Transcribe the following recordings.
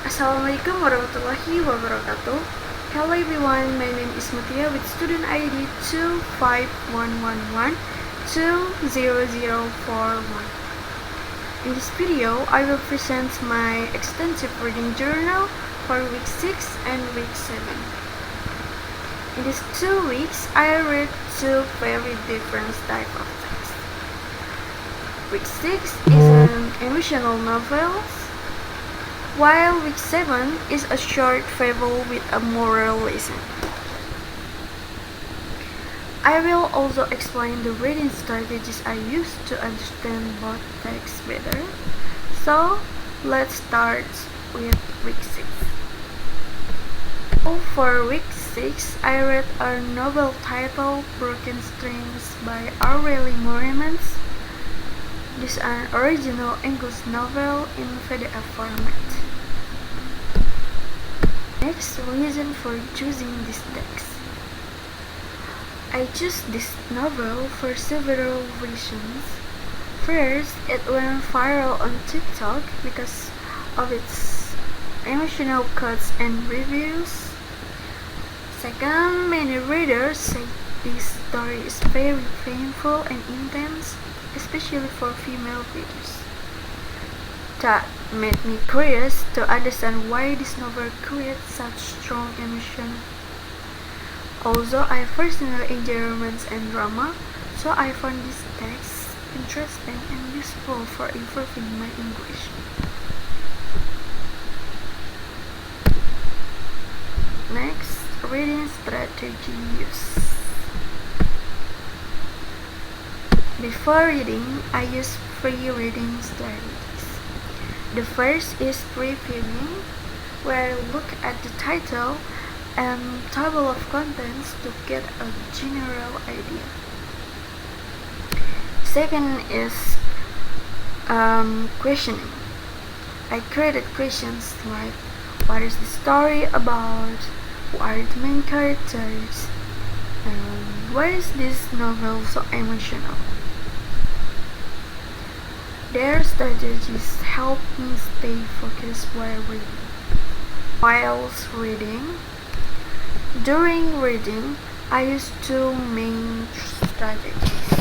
Assalamualaikum warahmatullahi wabarakatuh. Hello everyone, my name is Mutia with student ID 25111200041. In this video, I will present my extensive reading journal for week 6 and week 7. In these 2 weeks, I read 2 very different types of texts. Week 6 is an emotional novel, while week 7 is a short fable with a moral lesson. I will also explain the reading strategies I used to understand both texts better. So, let's start with week 6. For week 6, I read a novel titled Broken Strings by Aurelie Morimans. This is an original English novel in PDF format. Next, reason for choosing this text. I chose this novel for several reasons. First, it went viral on TikTok because of its emotional cuts and reviews. Second, many readers say this story is very painful and intense, especially for female readers. That made me curious to understand why this novel creates such strong emotion. Also, I personally enjoy romance and drama, so I found this text interesting and useful for improving my English. Next, reading strategy use. Before reading, I use 3 reading strategies. The first is previewing, where I look at the title and table of contents to get a general idea. Second is questioning. I created questions like, what is the story about? Who are the main characters? And why is this novel so emotional? Their strategies help me stay focused while reading. Whilst reading, during reading, I use 2 main strategies.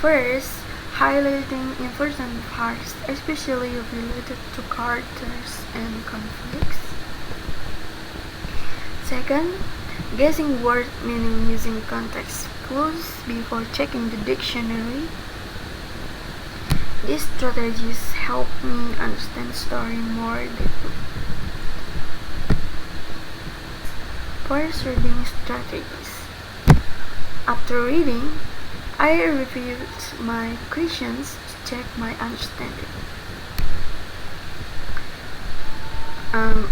First, highlighting important parts, especially related to characters and conflicts. Second, guessing word meaning using context clues before checking the dictionary. These strategies help me understand the story more deeply. First, reading strategies. After reading, I reviewed my questions to check my understanding.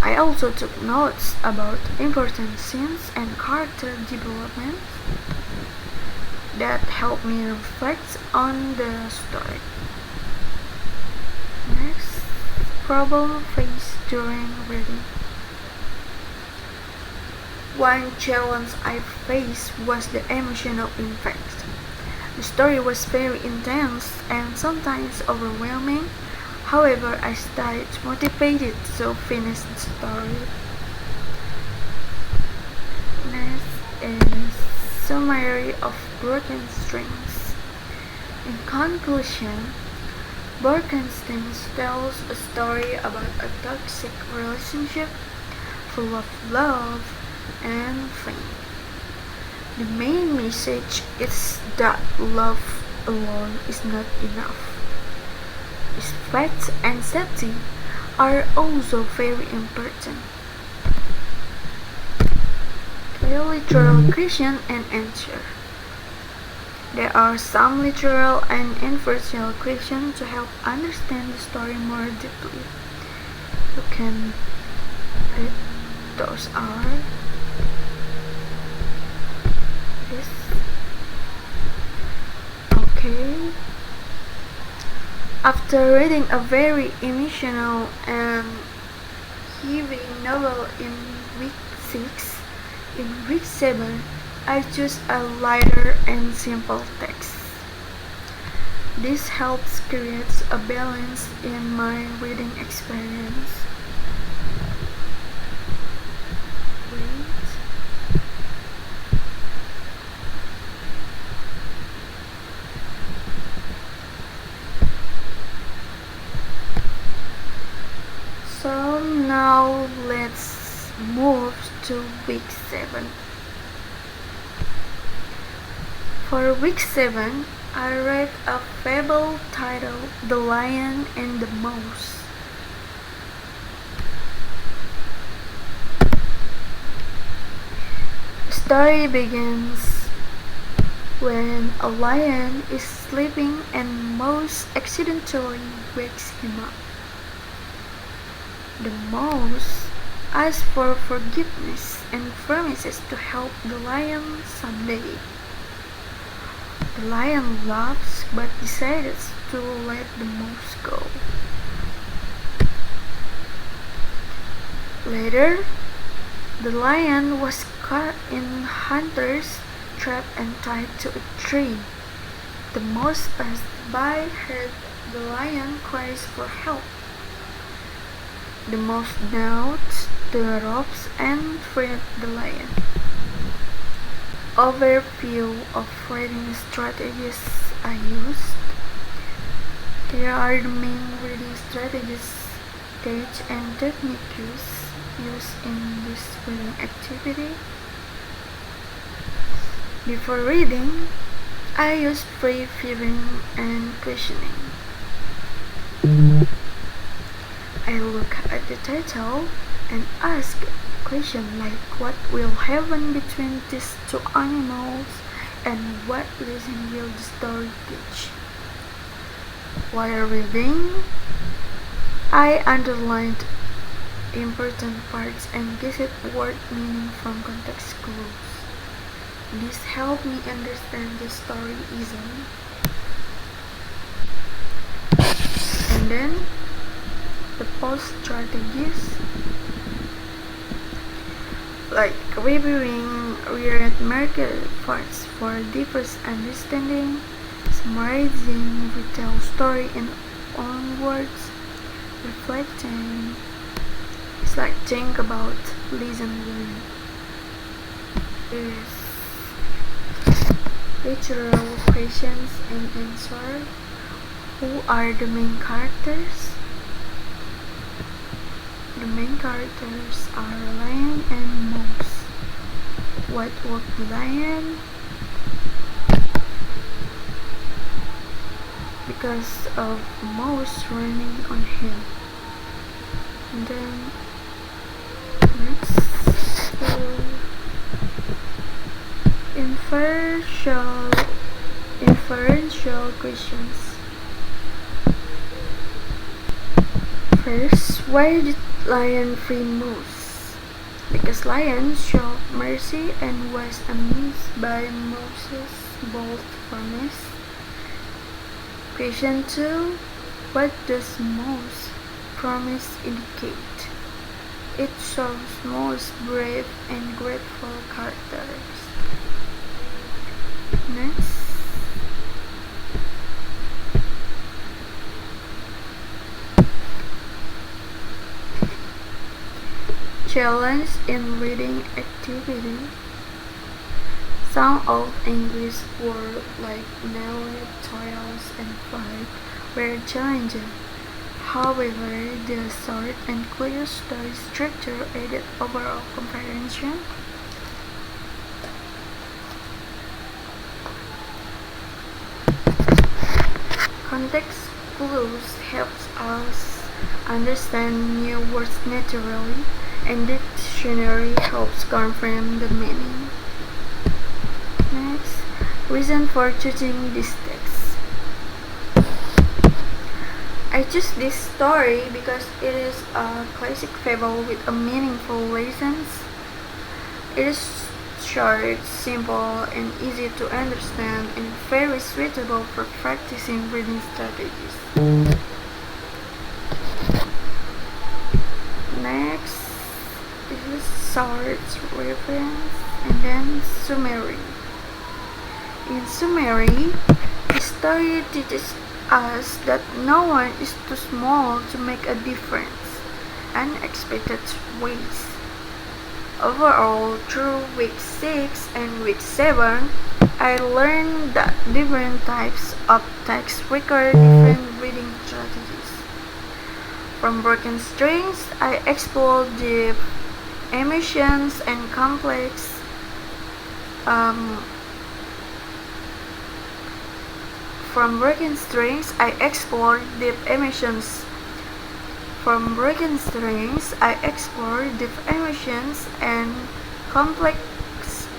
I also took notes about important scenes and character development that helped me reflect on the story. Next, problem faced during reading. One challenge I faced was the emotional impact. The story was very intense and sometimes overwhelming. However, I stayed motivated to finish the story. Next is summary of Broken Strings. In conclusion, Broken Strings tells a story about a toxic relationship full of love and pain. The main message is that love alone is not enough. Respect and safety are also very important. Clear literal question and answer. There are some literal and inferential questions to help understand the story more deeply. You can read those are this. Okay. After reading a very emotional and heavy novel in week 6, in week 7, I choose a lighter and simple text. This helps create a balance in my reading experience. So now let's move to week 7. For week 7, I read a fable titled The Lion and the Mouse. The story begins when a lion is sleeping and mouse accidentally wakes him up. The mouse asks for forgiveness and promises to help the lion someday. The lion laughs but decides to let the mouse go. Later, the lion was caught in hunter's trap and tied to a tree. The mouse passed by, heard the lion cries for help. The mouse gnawed the ropes and freed the lion. Overview of reading strategies I used. Here are the main reading strategies, stage and techniques used in this reading activity. Before reading, I use previewing and questioning. I look at the title and ask a question like what will happen between these two animals and what lesson will the story teach. While reading, I underlined important parts and guessed word meaning from context clues. This helped me understand the story easily. And then, the post strategies, like reviewing reread market parts for deeper understanding, summarizing retail story in own words, reflecting. It's like think about, listen, learn. There's literal questions and answer. Who are the main characters? The main characters are lion and mouse. What woke the lion? Because of mouse running on him. And then next, inferential questions. First, why did lion free mouse? Because lion showed mercy and was amused by Moses' bold promise. Question 2. What does mouse promise indicate? It shows most brave and grateful characters. Next. Challenge in reading activity. Some of English words like narrow, toils, and fight were challenging. However, the short and clear story structure aided overall comprehension. Context clues helps us understand new words naturally, and dictionary helps confirm the meaning. Next, reason for choosing this text. I choose this story because it is a classic fable with a meaningful lessons. It is short, simple, and easy to understand, and very suitable for practicing reading strategies. Next is short reference and then summary. In summary, the story teaches us that no one is too small to make a difference. Unexpected ways. Overall, through week 6 and week 7, I learned that different types of text require different reading strategies. From broken strings, I explored deep emotions and complex From broken strings, I explored deep emotions. From broken strings, I explored deep emotions and complex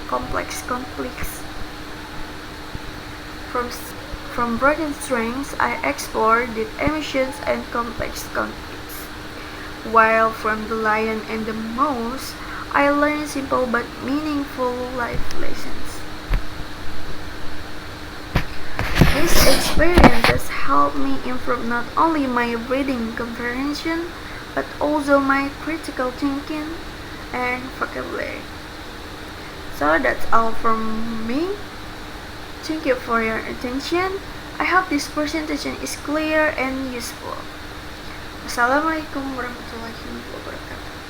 conflicts. From broken strings, I explored deep emotions and complex conflicts. While from The Lion and the Mouse, I learned simple but meaningful life lessons. These experiences helped me improve not only my reading comprehension, but also my critical thinking and vocabulary. So that's all from me. Thank you for your attention. I hope this presentation is clear and useful. Wassalamualaikum warahmatullahi wabarakatuh.